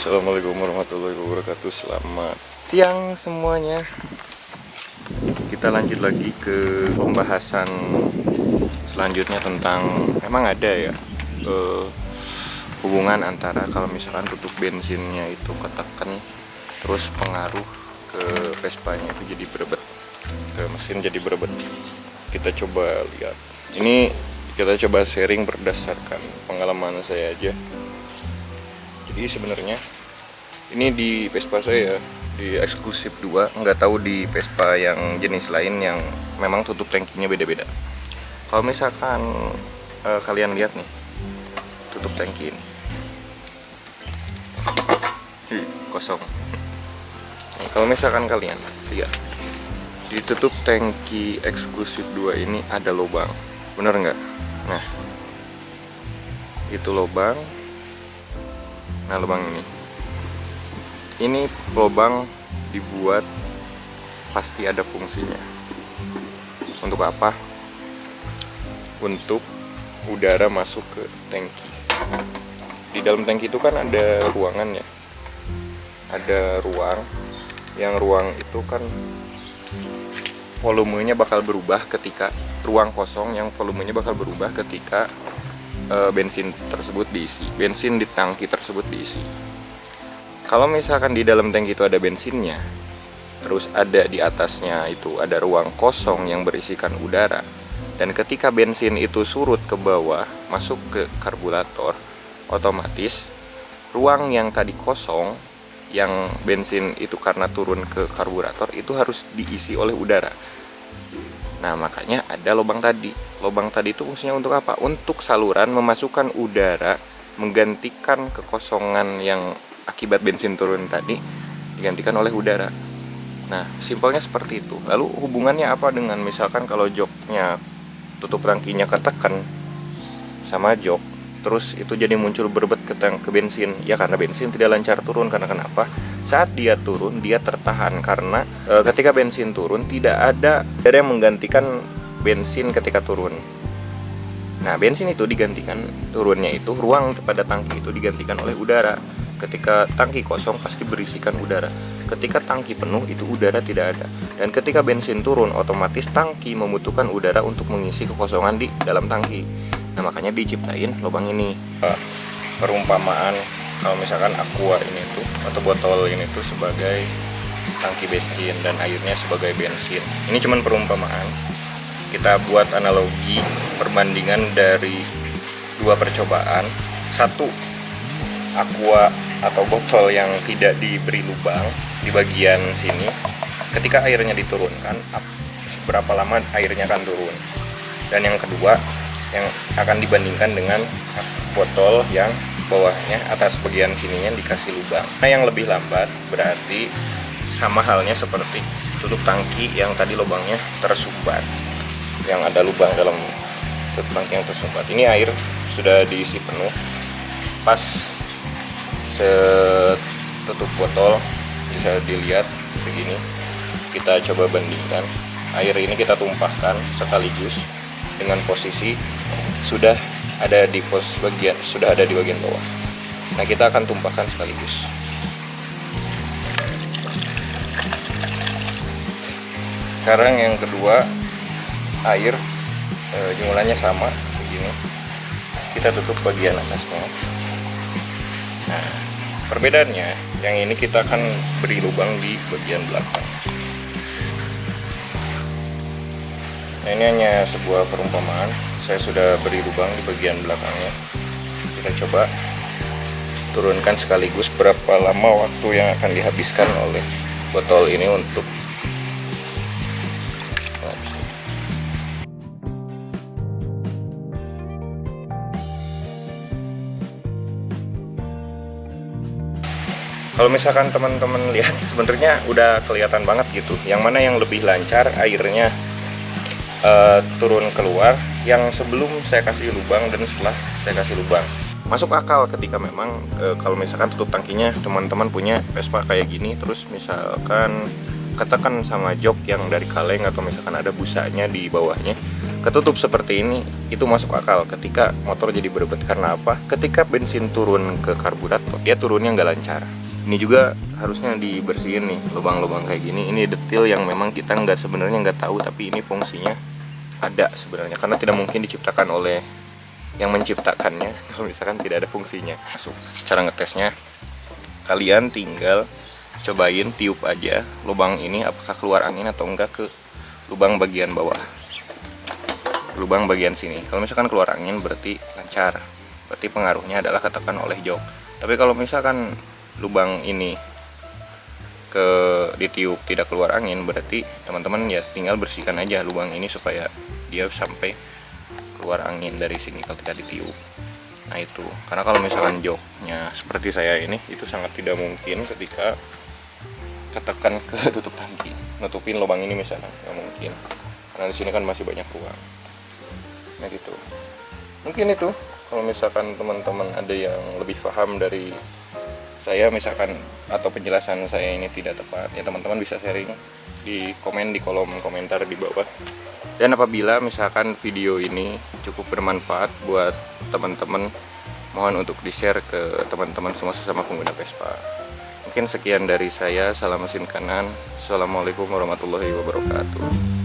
Assalamualaikum warahmatullahi wabarakatuh. Selamat siang semuanya. Kita lanjut lagi ke pembahasan selanjutnya tentang memang ada ya hubungan antara kalau misalkan tutup bensinnya itu ketekan, terus pengaruh ke Vespanya itu jadi berebet, ke mesin jadi berebet. Kita coba lihat. Ini kita coba sharing berdasarkan pengalaman saya aja. Jadi sebenarnya ini di Vespa saya di eksklusif 2, nggak tahu di Vespa yang jenis lain yang memang tutup tangkinya beda-beda. Kalau misalkan kalian lihat nih tutup tangki ini kosong. Nah, kalau misalkan kalian lihat di tutup tangki eksklusif 2 ini ada lubang, bener nggak? Nah, itu lubang. Nah, lubang ini lubang dibuat pasti ada fungsinya. Untuk apa? Untuk udara masuk ke tangki. Di dalam tangki itu kan ada ruangan ya, ada ruang. Yang ruang itu kan volumenya bakal berubah ketika ruang kosong, yang volumenya bakal berubah ketika bensin tersebut diisi, bensin di tangki tersebut diisi. Kalau misalkan di dalam tangki itu ada bensinnya, terus ada di atasnya itu ada ruang kosong yang berisikan udara, dan ketika bensin itu surut ke bawah masuk ke karburator, otomatis ruang yang tadi kosong, yang bensin itu karena turun ke karburator itu harus diisi oleh udara. Nah, makanya ada lubang tadi. Lubang tadi itu fungsinya untuk apa? Untuk saluran memasukkan udara, menggantikan kekosongan yang akibat bensin turun tadi digantikan oleh udara. Nah, simpelnya seperti itu. Lalu hubungannya apa dengan misalkan kalau joknya tutup tangkinya ketekan sama jok, terus itu jadi muncul berebet ke bensin? Ya karena bensin tidak lancar turun. Karena kenapa? Saat dia turun, dia tertahan karena ketika bensin turun tidak ada yang menggantikan bensin ketika turun. Nah, bensin itu digantikan, turunnya itu ruang pada tangki itu digantikan oleh udara. Ketika tangki kosong pasti berisikan udara. Ketika tangki penuh itu udara tidak ada. Dan ketika bensin turun, otomatis tangki membutuhkan udara untuk mengisi kekosongan di dalam tangki. Nah, makanya diciptain lubang ini. Perumpamaan kalau misalkan aqua ini tuh atau botol ini tuh sebagai tangki bensin dan airnya sebagai bensin. Ini cuman perumpamaan. Kita buat analogi perbandingan dari dua percobaan. Satu, aqua atau botol yang tidak diberi lubang di bagian sini. Ketika airnya diturunkan, berapa lama airnya akan turun. Dan yang kedua, yang akan dibandingkan dengan botol yang bawahnya atas bagian sininya dikasih lubang. Nah, yang lebih lambat berarti sama halnya seperti tutup tangki yang tadi lubangnya tersumbat, yang ada lubang dalam tutup tangki yang tersumbat. Ini air sudah diisi penuh, pas setutup botol bisa dilihat begini. Kita coba bandingkan, air ini kita tumpahkan sekaligus dengan posisi sudah ada di bagian bawah. Nah, kita akan tumpahkan sekaligus. Sekarang yang kedua, air jumlahnya sama segini. Kita tutup bagian atasnya. Nah, perbedaannya yang ini kita akan beri lubang di bagian belakang. Nah, ini hanya sebuah perumpamaan. Saya sudah beri lubang di bagian belakangnya. Kita coba turunkan sekaligus berapa lama waktu yang akan dihabiskan oleh botol ini untuk kalau misalkan teman-teman lihat sebenarnya udah kelihatan banget gitu. Yang mana yang lebih lancar airnya turun keluar, yang sebelum saya kasih lubang dan setelah saya kasih lubang. Masuk akal ketika memang kalau misalkan tutup tangkinya teman-teman punya Vespa kayak gini, terus misalkan ketekan sama jok yang dari kaleng atau misalkan ada busanya di bawahnya. ketutup seperti ini itu masuk akal ketika motor jadi berebut. Karena apa? Ketika bensin turun ke karburator, dia turunnya nggak lancar. Ini juga harusnya dibersihin nih, lubang-lubang kayak gini. Ini detail yang memang kita sebenarnya nggak tahu, tapi ini fungsinya ada sebenarnya, karena tidak mungkin diciptakan oleh yang menciptakannya kalau misalkan tidak ada fungsinya. Masuk. Cara ngetesnya, kalian tinggal cobain tiup aja lubang ini apakah keluar angin atau enggak ke lubang bagian bawah, lubang bagian sini. Kalau misalkan keluar angin berarti lancar, berarti pengaruhnya adalah ketekan oleh jok. Tapi kalau misalkan lubang ini ditiup tidak keluar angin, berarti teman-teman ya tinggal bersihkan aja lubang ini supaya dia sampai keluar angin dari sini ketika ditiup. Nah itu, karena kalau misalkan joknya seperti saya ini, itu sangat tidak mungkin ketika ketekan ke tutup tangki nutupin lubang ini misalnya, nggak mungkin, karena di sini kan masih banyak ruang. Nah gitu, mungkin itu kalau misalkan teman-teman ada yang lebih paham dari saya misalkan, atau penjelasan saya ini tidak tepat, ya teman-teman bisa sharing di komen di kolom komentar di bawah. Dan apabila misalkan video ini cukup bermanfaat buat teman-teman, mohon untuk di-share ke teman-teman semua sesama pengguna Vespa. Mungkin sekian dari saya, salam mesin kanan. Assalamualaikum warahmatullahi wabarakatuh.